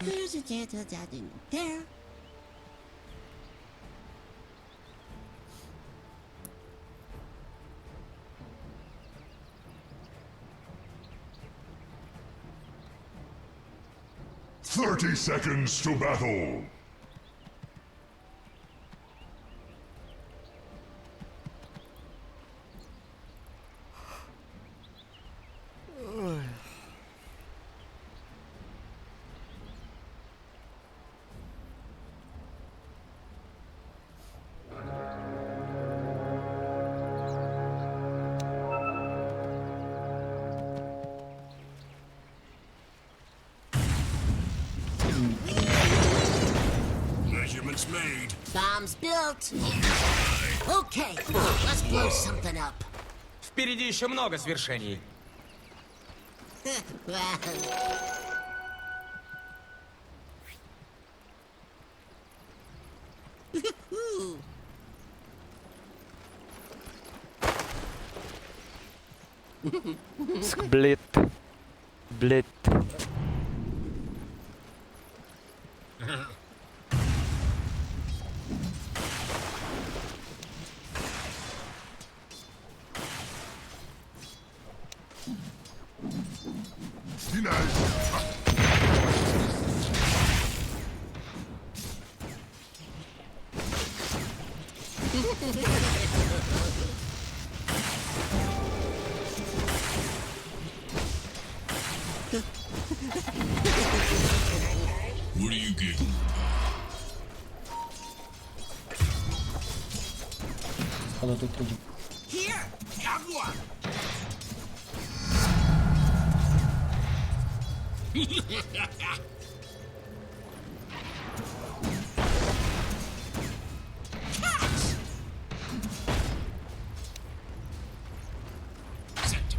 There's a chance I didn't care. "30 seconds to battle." Measurements made. Bombs built. Okay, let's blow something up. Впереди еще много свершений. Сплит. Блит. Final. What are you getting? Kalau tu terjun. Here, have one. Set.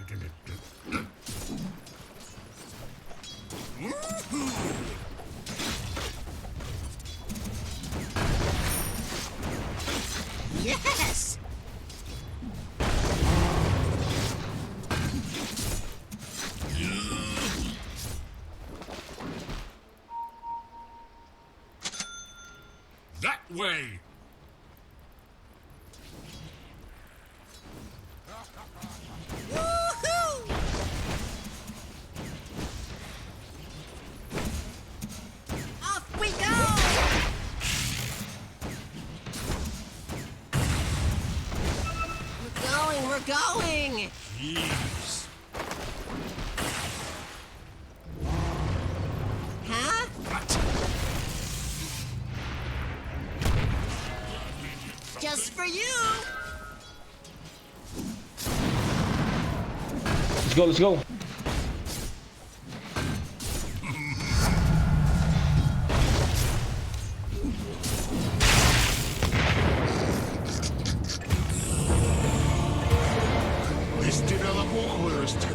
Planted. Yes! That way. Woohoo! Off we go! We're going! Jeez. Huh? What? Just for you! Let's go, let's go. Истинно похорость.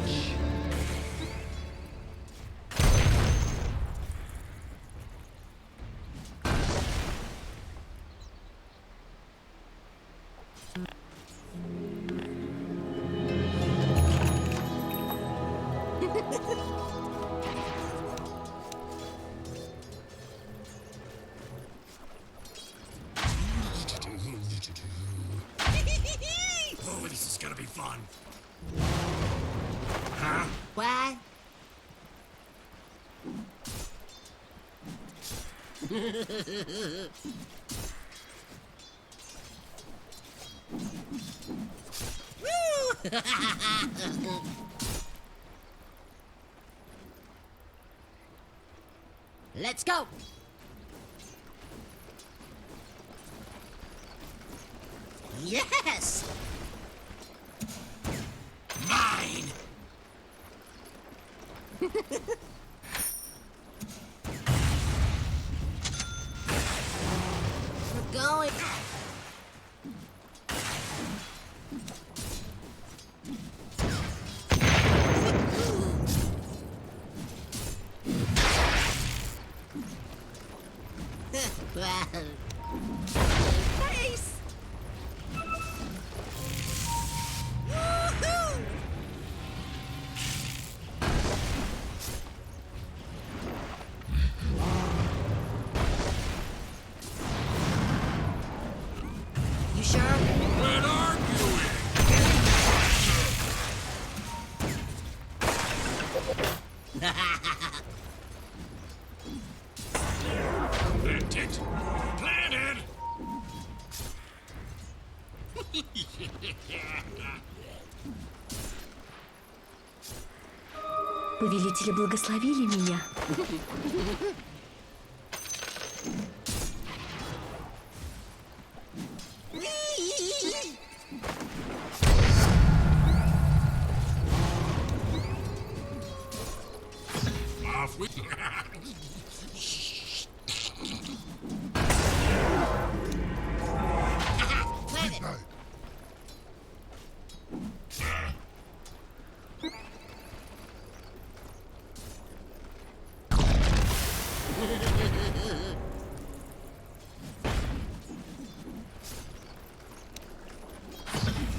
Oh, this is gonna be fun. Huh? What? Woo! Let's go! Yes! Mine! We're going. Nice! Повелители благословили меня. Off we Midnight.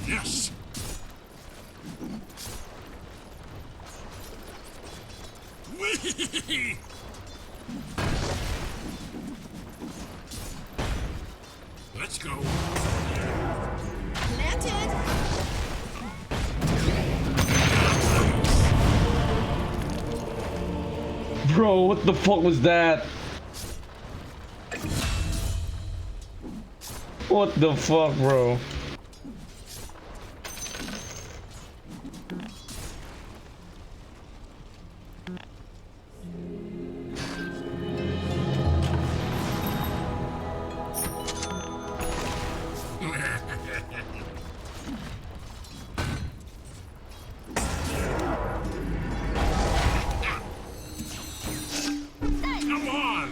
Yes. Whee! Let's go. Planted. Bro, what the fuck was that? What the fuck, bro? Come on.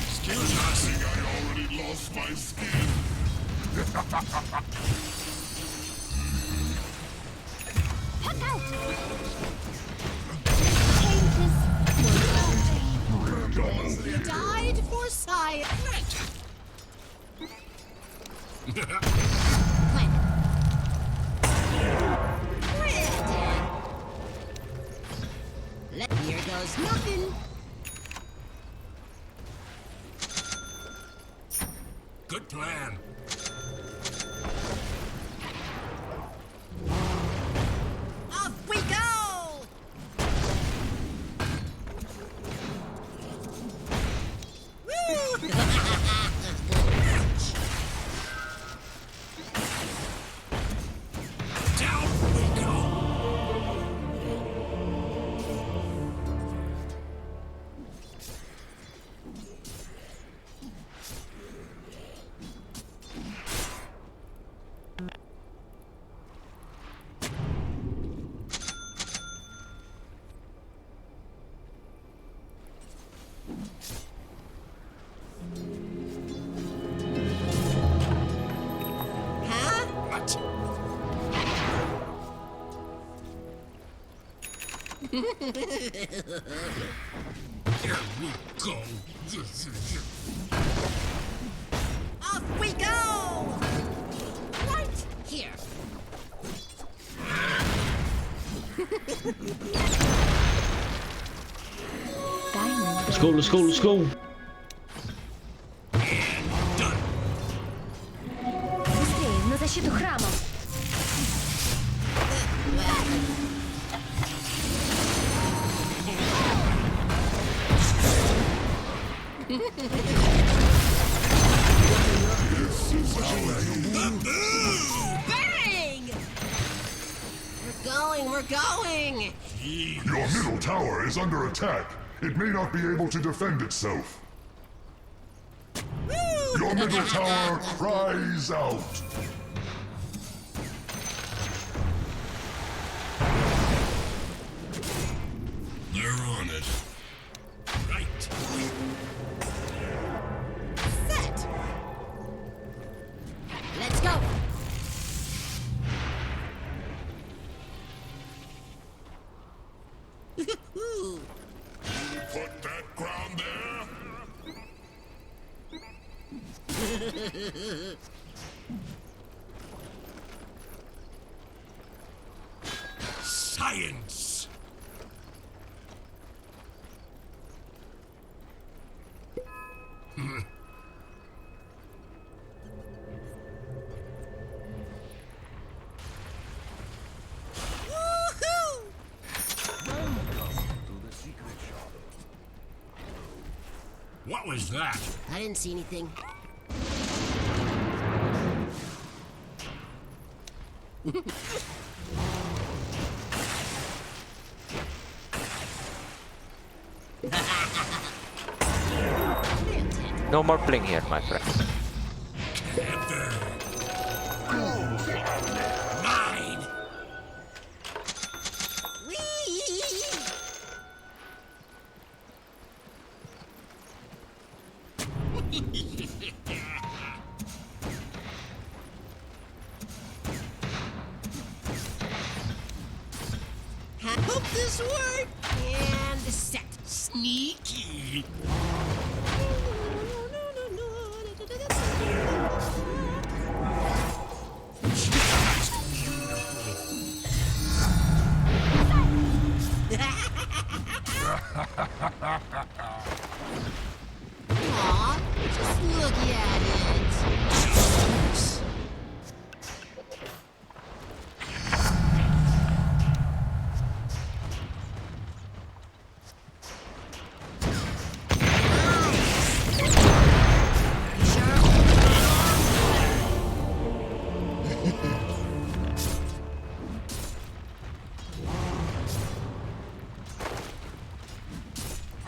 Excuse I us. think I already lost my skin. Died for science. Planted. Here goes nothing. Good plan. Off we go! Woo! Down we go. Huh? What? Here we go. Off we go! Right here. Тайна. Let's go, let's go, let's go. Done. Быстрее, на защиту храма. Bang! We're going! Your middle tower is under attack. It may not be able to defend itself. Your middle tower cries out. They're on it. Right. Set! Let's go! Put that ground there. Science. Woohoo! What What was that? I didn't see anything. No more playing here, my friend. Mine! I hope this worked. And set. Sneaky! Aw, just look at it.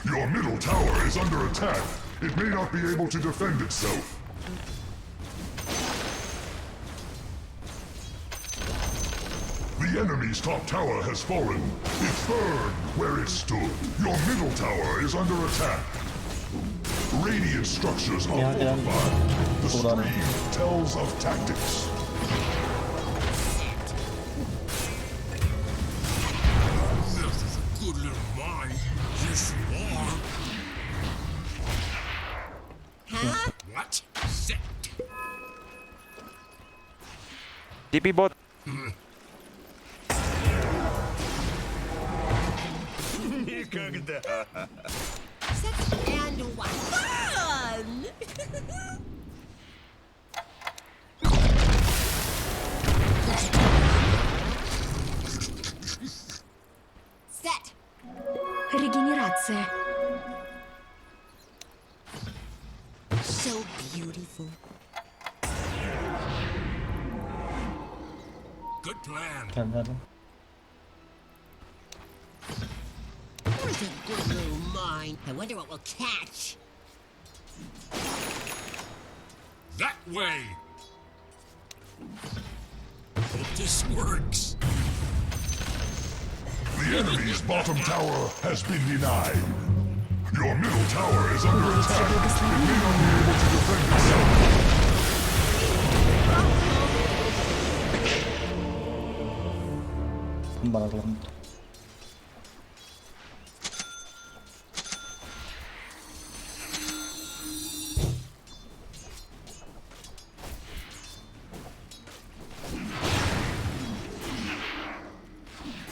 Your middle tower is under attack. It may not be able to defend itself. The enemy's top tower has fallen. It burned where it stood. Your middle tower is under attack. Radiant structures are fortified. The stream tells of tactics. This is a good little mine. Yes, you are. Huh? What? Set. TP bot. Set and one. Fun! Set. Регенерация. So beautiful. Good plan. Where's a good little mine? I wonder what we'll catch. That way. Hope this works. The enemy's bottom tower has been denied. Your middle tower is under attack. It may not be able to defend itself.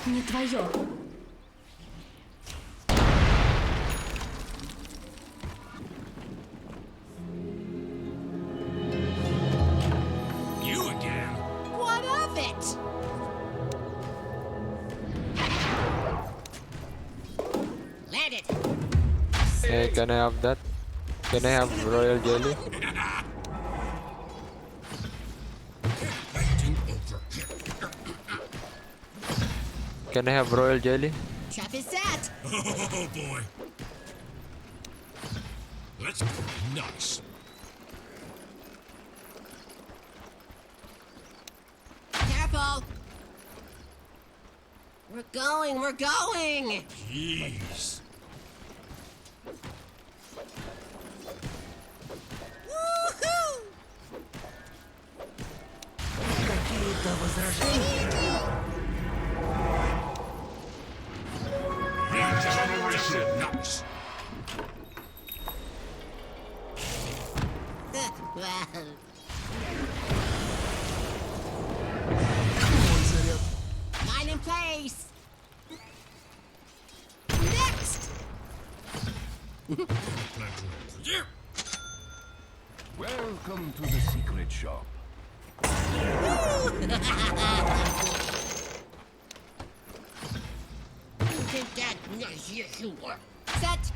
Не твое. You again. What of it? Land it. Hey, can I have that? Can I have royal jelly? Can I have royal jelly? Trap is set. Oh boy. Let's go. Nice. Careful. We're going, we're going. Jeez. Woohoo! Nice. Well, mine in place. Next. Yeah. Welcome to the secret shop. You think that? Yes, you are. Set.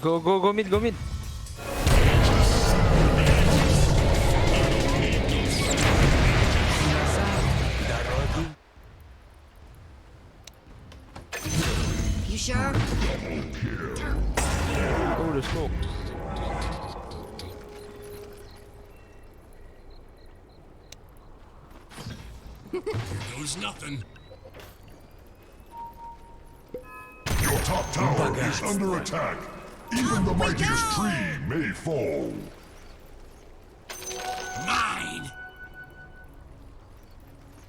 Go mid, go mid. You sure? Oh, the smoke. Goes nothing. Your top tower is under attack. Even the mightiest tree may fall. Mine!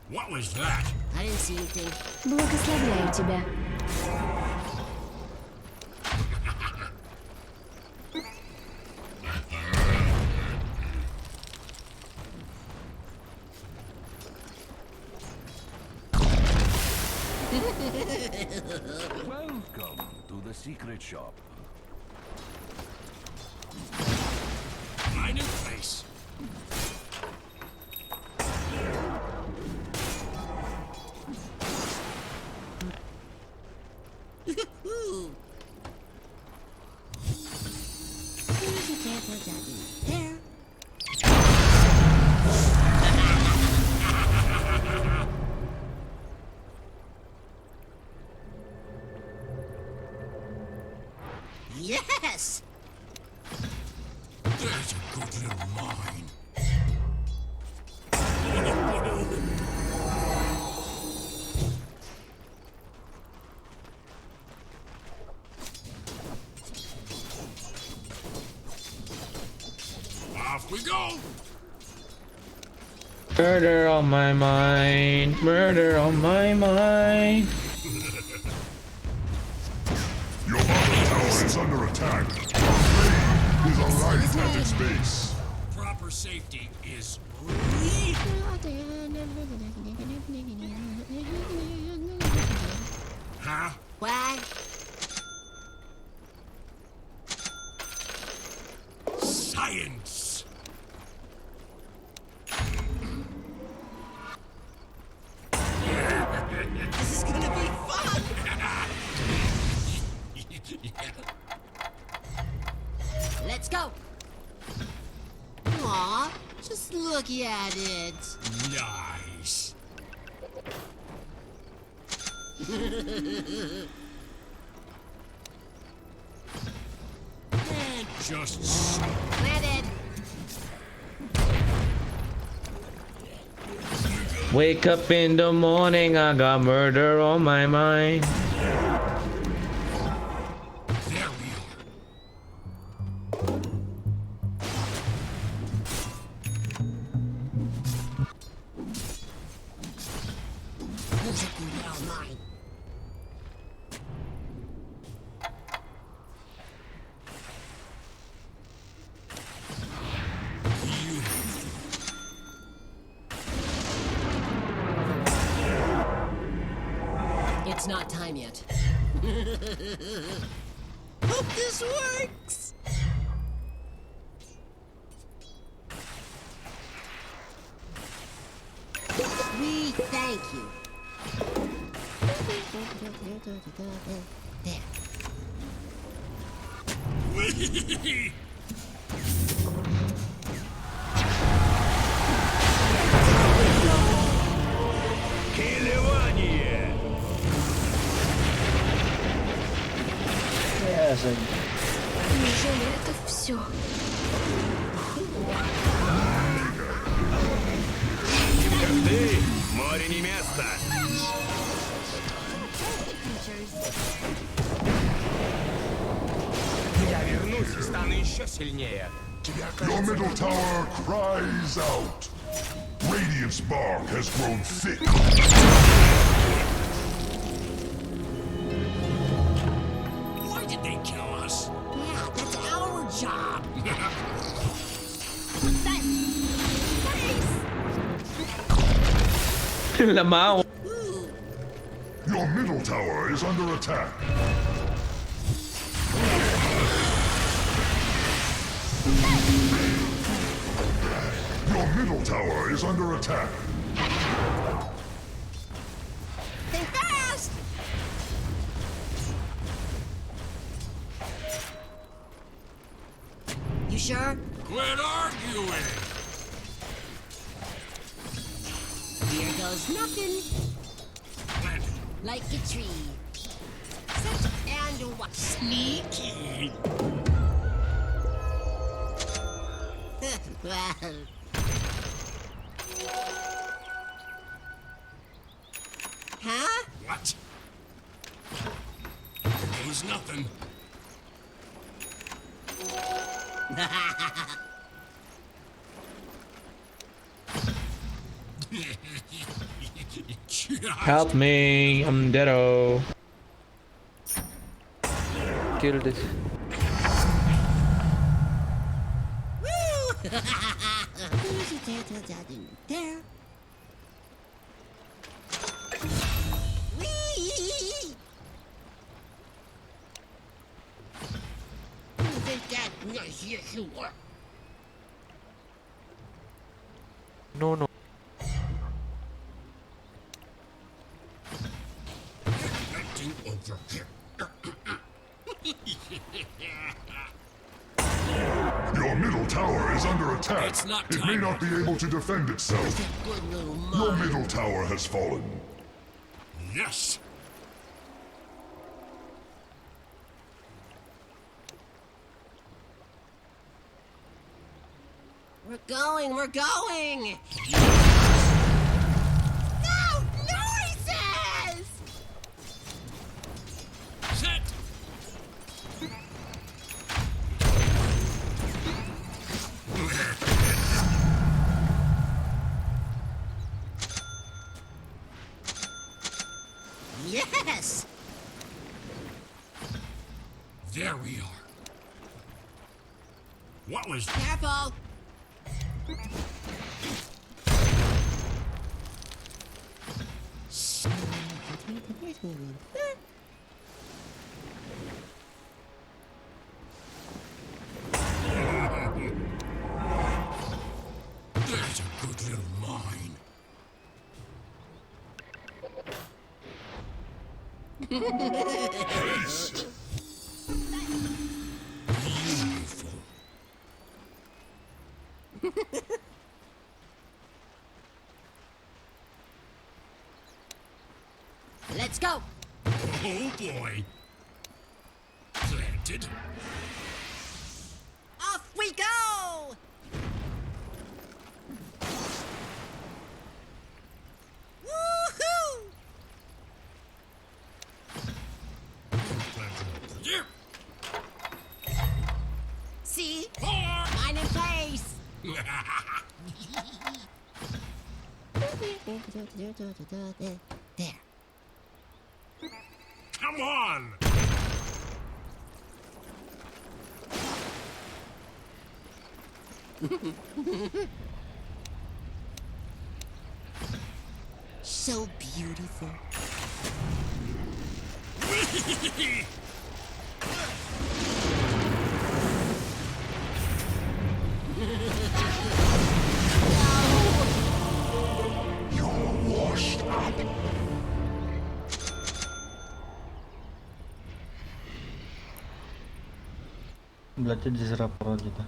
What was that? I didn't see anything. Благословляю тебя. Welcome to the secret shop. Mine in place. There. Yes! There's a good little mine. Off we go! Murder on my mind. Murder on my mind. Your bottom tower is under attack. Raid is arriving at its base. Proper safety is Huh? What? Science! This is gonna be fun! Let's go! Aw, just look at it. Nice. And just so. Planted! Wake up in the morning, I got murder on my mind. There we are. Looks like you got all mine. It's not time yet. Hope this works! We thank you. There. Whee! Неужели это все? Море не место. Я вернусь и стану еще сильнее. Your middle tower cries out. Radiant's bark has grown thick. Why did they kill us? Yeah, that's our job. Lamau. Your middle tower is under attack. Your middle tower is under attack. Stay fast! sure? Quit arguing! Here goes nothing. Planted. Like a tree. Set and watch. Sneaky! Well, huh? What? Goes nothing. Help me, I'm deado. Kill this. Woo! There. Whee! You think that? Yes, you are. No, no. Acting over here. Your middle tower is under attack. It's not It may time. not be able to defend itself. Good little Your mom. middle tower has fallen. Yes! We're going, we're going! No! Noises! Set! Yes! There we are. What was Careful! There's a good little mine. Beautiful. Let's go! Oh boy. Planted. Off we go! Woohoo! Planted up here. See? Four. Mine in place! There. Come on! So beautiful. Berarti diserap perut gitu.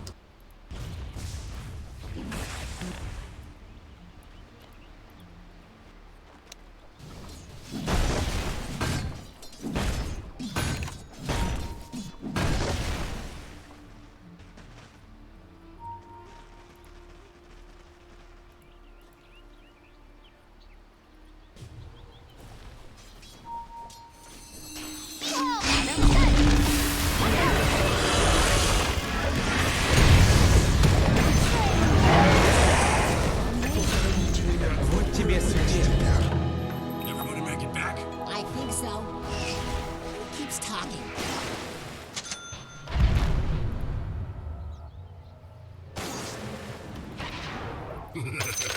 Вот тебе судья. Everybody make it back? I think so. Who keeps talking?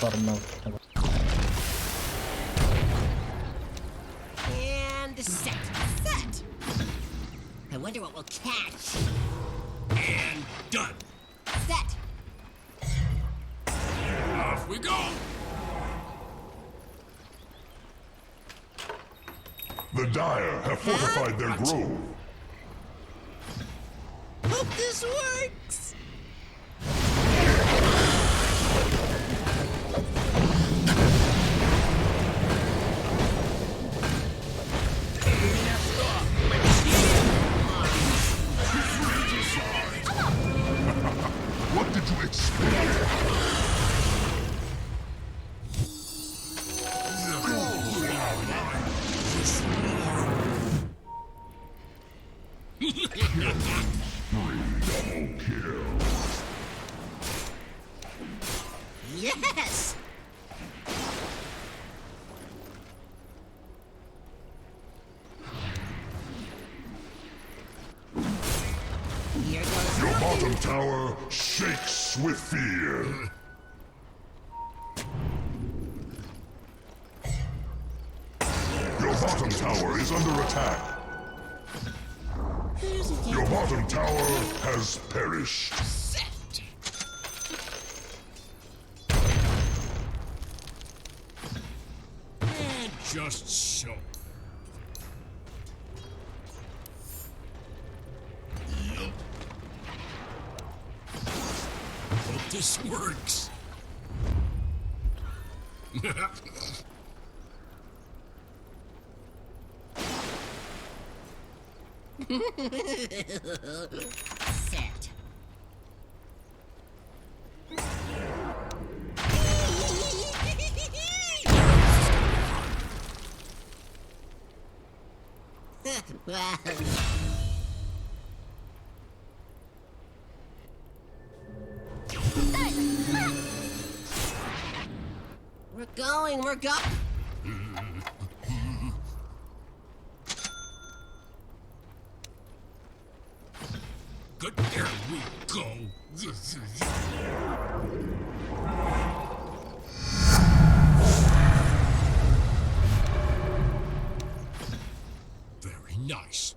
Porno. And set. Set! I wonder what we'll catch. And done. Set! Off we go! The Dire have fortified their grove. Hope this works! Double kill. Yes! Here goes Your bottom tower shakes with fear. Your bottom tower is under attack. Your bottom tower has perished. Set. And just so. Yup. Hope this works. set. Well. We're going. Good, there we go. Very nice.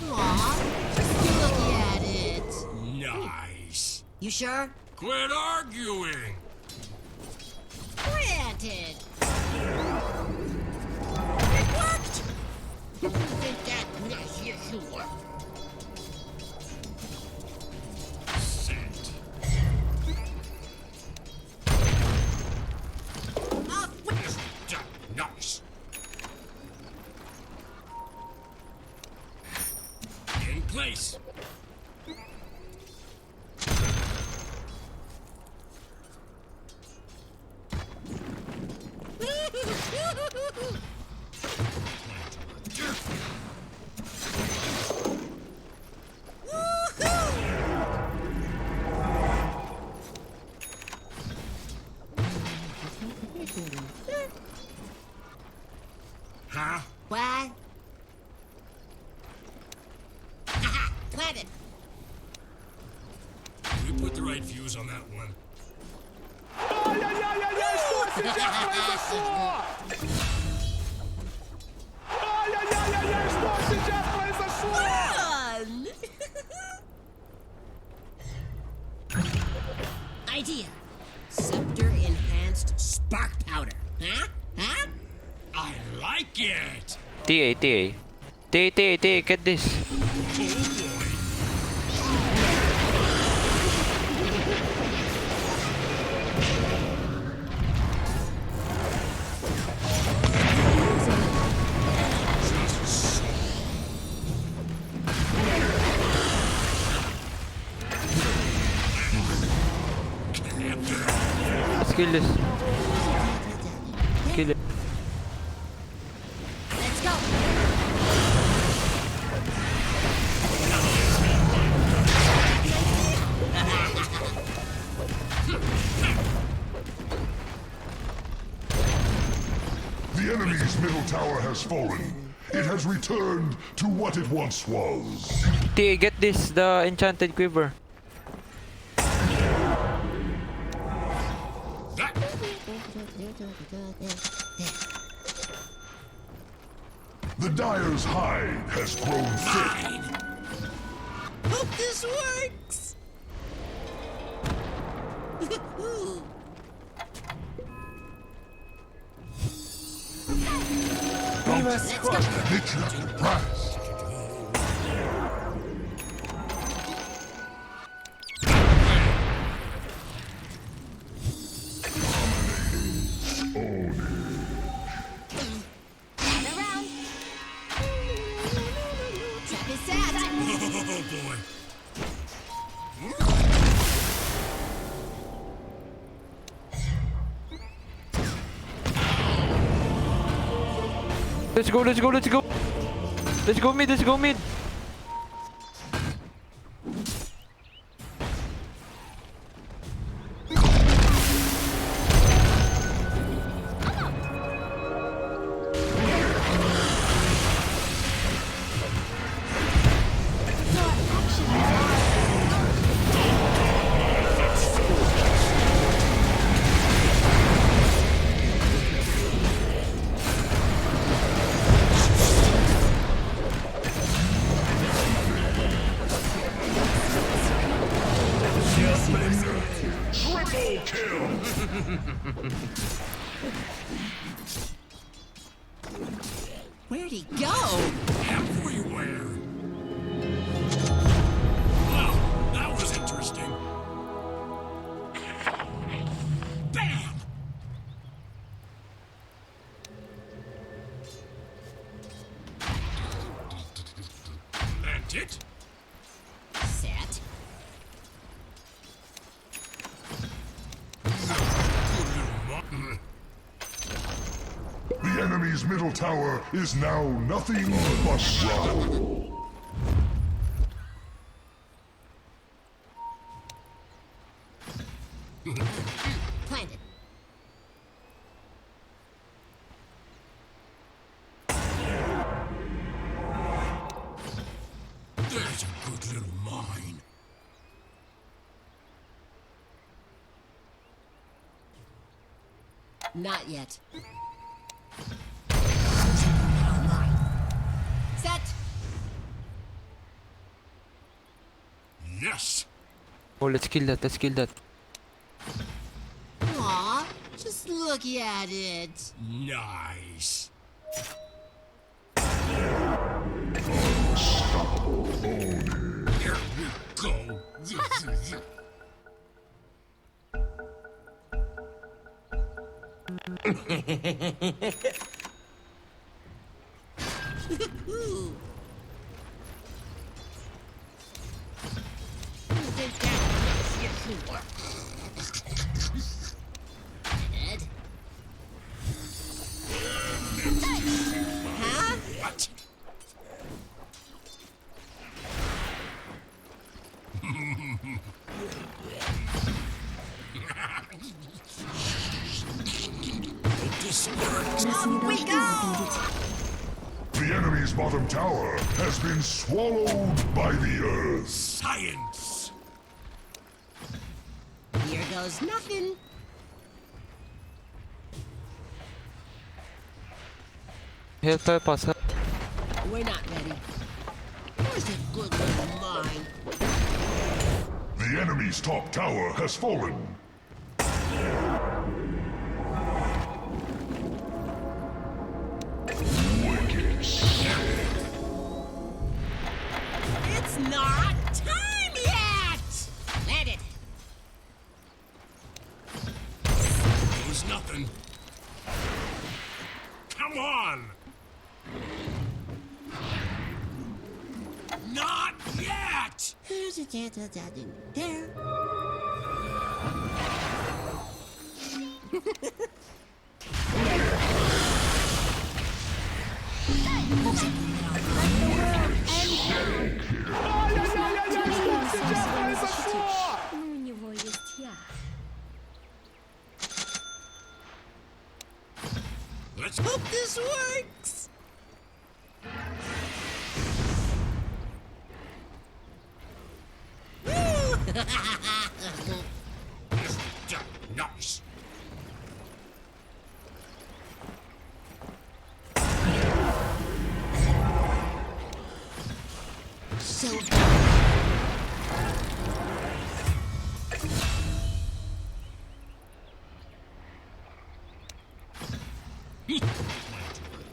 Aw, just look at it. Nice. You sure? Quit arguing. Granted. It worked. Think that? Yes, you were. Set. Off with Isn't that nice? In place. Huh? What? Haha, planted. We put the right views on that one. Run! Idea. Scepter enhanced spark powder. Huh? Huh? I like it. TA, TA. TA, get this. Oh boy. Just so. Let's kill this. Kill it. Let's go. The enemy's middle tower has fallen. It has returned to what it once was. TA, get this, the enchanted quiver. That The Dyer's hide has grown thick. Hope this works. Let's go. Mitchell Price. Let's go, let's go, let's go. Let's go mid, let's go mid. Triple kill! Where'd he go? Everywhere. Well, that was interesting. Bam! Plant it. Set. The enemy's middle tower is now nothing but rubble. Planted. There's a good little mine. Not yet. Set. Yes. Oh, let's kill that, let's kill that. Aw, just look at it. Nice. Here we go. Ed? Huh? What? This works. Up we go! The enemy's bottom tower has been swallowed by the earth. Science. Here goes nothing. Help us. We're not ready. Where's a good little mine? The enemy's top tower has fallen. It's not time yet! Let it. There's nothing. Come on. Not yet. There. Ну, у него есть я. Let's Hope this works. Nice. So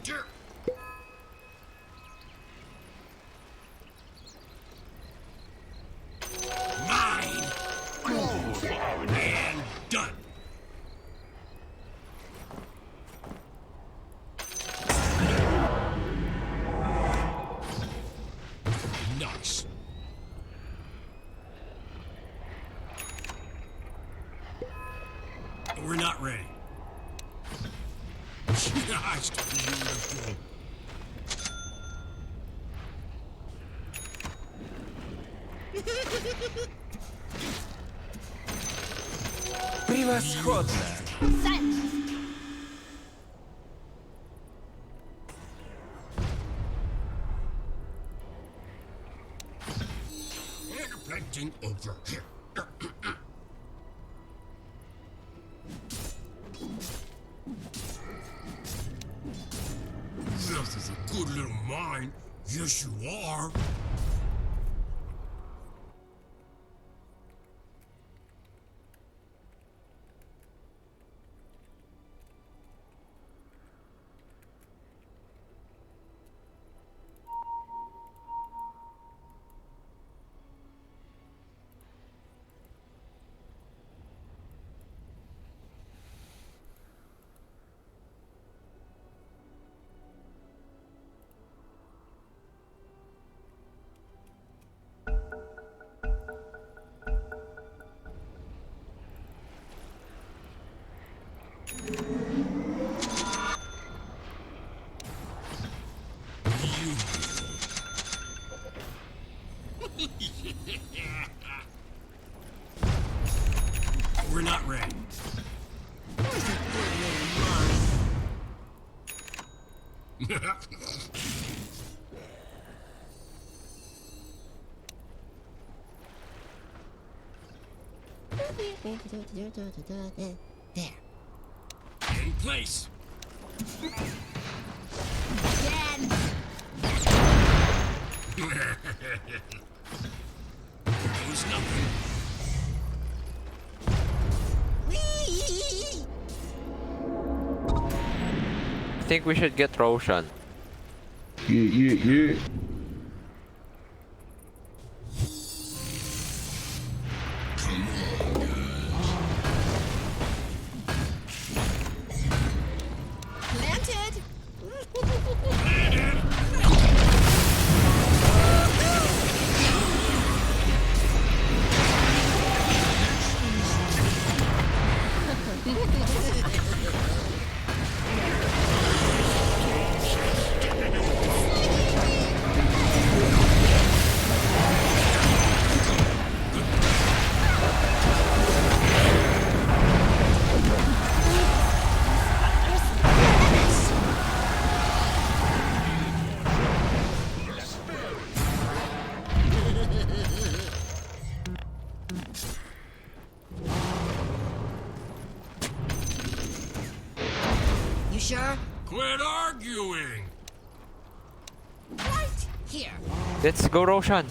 Dirt. Mine. And done. Nice. We're not ready. Just beautiful. Превосходно! Painting over here. This is a good little mine. Yes, you are. We're not ready. There. In place. Again. There's nothing. Whee! I think we should get Roshan. Yeah. Planted. You sure? Quit arguing. Right here. Let's go, Roshan.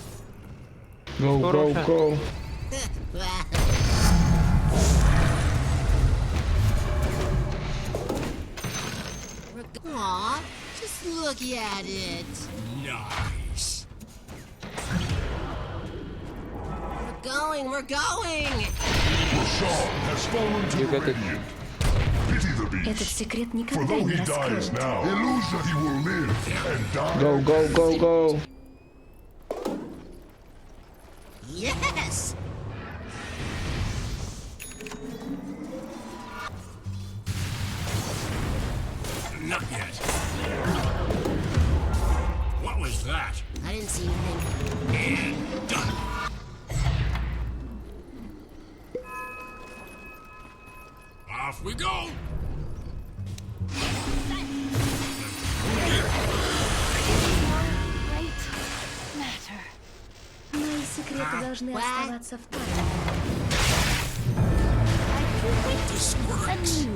Go, Go, go, Roshan. go. Aw, just look at it. Nice. We're going. Sean has fallen to You the got it. Radiant. Pity the Этот beast. секрет For никогда though не he dies раскроют. now, illusion he will live and die. Go, go, go, go. Yes. Not yet. What was that? I didn't see anything. And done. Off we go. Мои секреты должны What? оставаться в тайне. This works.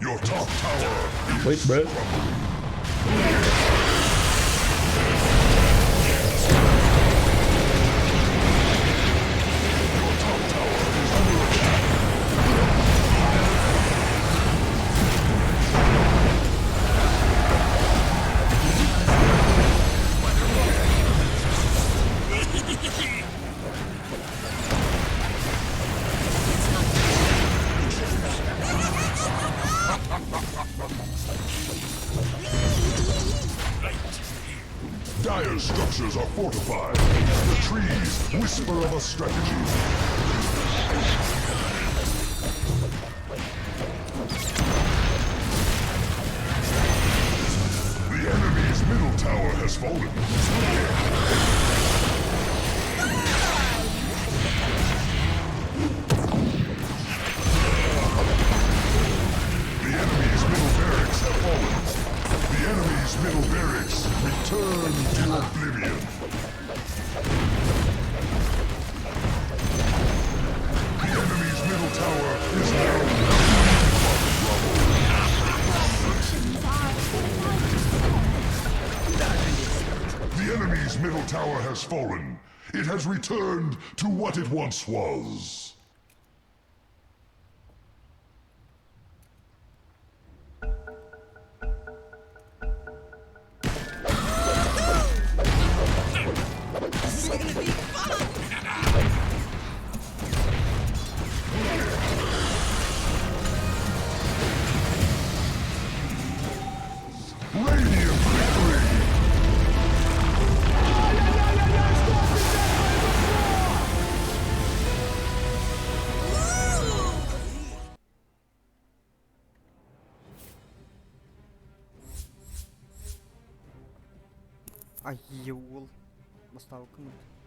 Your top tower Wait, bro. dire structures are fortified. The trees whisper of a strategy. The enemy's middle tower has fallen. The enemy's middle barracks have fallen. The enemy's middle barracks return to oblivion. The enemy's middle tower is now The enemy's middle tower has fallen. It has returned to what it once was. Radiant victory! Ай, ел. Поставил кнут.